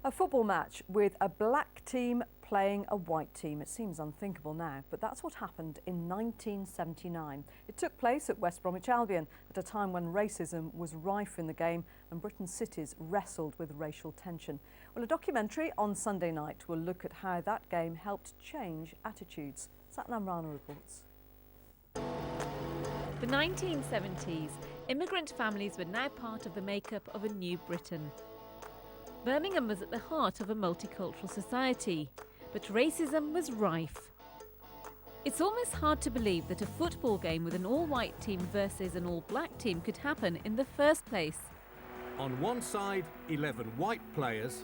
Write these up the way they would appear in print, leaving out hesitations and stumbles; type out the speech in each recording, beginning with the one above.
A football match with a black team playing a white team. It seems unthinkable now, but that's what happened in 1979. It took place at West Bromwich Albion at a time when racism was rife in the game and Britain's cities wrestled with racial tension. Well, a documentary on Sunday night will look at how that game helped change attitudes. Satnam Rana reports. The 1970s, immigrant families were now part of the makeup of a new Britain. Birmingham was at the heart of a multicultural society, but racism was rife. It's almost hard to believe that a football game with an all-white team versus an all-black team could happen in the first place. On one side, 11 white players.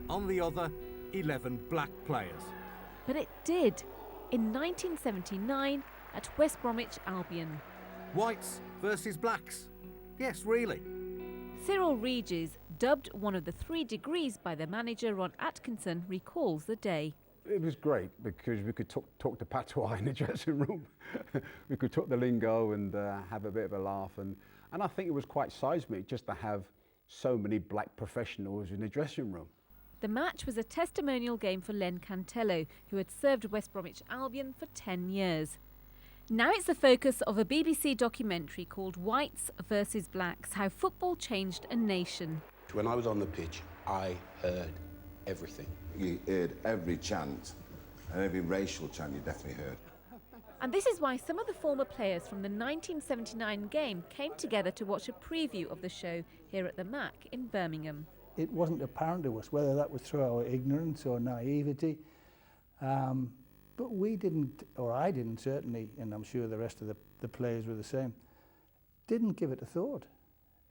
On the other, 11 black players. But it did, in 1979 at West Bromwich Albion. Whites versus blacks. Yes, really. Cyril Regis, dubbed one of the 3 degrees by the manager Ron Atkinson, recalls the day. It was great because we could talk to patois in the dressing room. We could talk the lingo and have a bit of a laugh. And I think it was quite seismic just to have so many black professionals in the dressing room. The match was a testimonial game for Len Cantello, who had served West Bromwich Albion for 10 years. Now it's the focus of a BBC documentary called Whites versus Blacks, How Football Changed a Nation. When I was on the pitch, I heard everything. You heard every chant, and every racial chant you definitely heard. And this is why some of the former players from the 1979 game came together to watch a preview of the show here at the Mac in Birmingham. It wasn't apparent to us whether that was through our ignorance or naivety. But we didn't, or I didn't certainly, and I'm sure the rest of the players were the same, didn't give it a thought.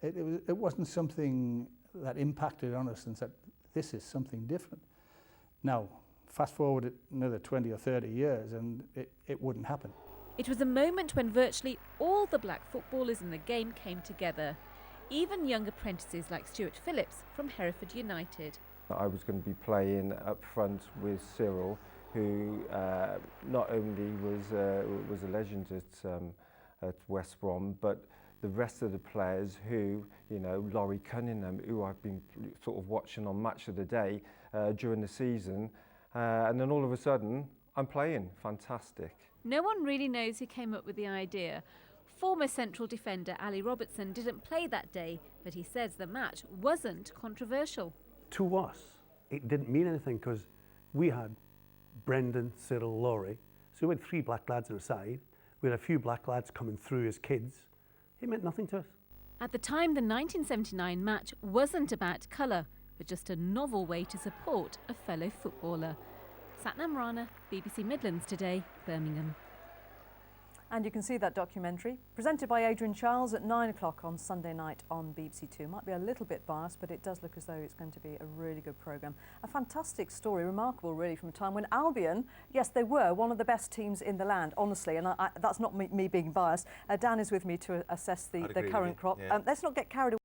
It wasn't something that impacted on us and said, this is something different. Now, fast forward another 20 or 30 years and it wouldn't happen. It was a moment when virtually all the black footballers in the game came together, even young apprentices like Stuart Phillips from Hereford United. I was going to be playing up front with Cyril, who not only was a legend at West Brom, but the rest of the players who, you know, Laurie Cunningham, who I've been sort of watching on Match of the Day during the season, and then all of a sudden I'm playing. Fantastic. No one really knows who came up with the idea. Former central defender Ali Robertson didn't play that day, but he says the match wasn't controversial. To us, it didn't mean anything because we had Brendan, Cyril, Laurie. So we had 3 black lads on our side. We had a few black lads coming through as kids. It meant nothing to us. At the time, the 1979 match wasn't about colour, but just a novel way to support a fellow footballer. Satnam Rana, BBC Midlands Today, Birmingham. And you can see that documentary, presented by Adrian Charles at 9 o'clock on Sunday night on BBC Two. Might be a little bit biased, but it does look as though it's going to be a really good programme. A fantastic story, remarkable really, from a time when Albion, yes, they were one of the best teams in the land, honestly, and that's not me being biased. Dan is with me to assess the current crop. Yeah. Let's not get carried away.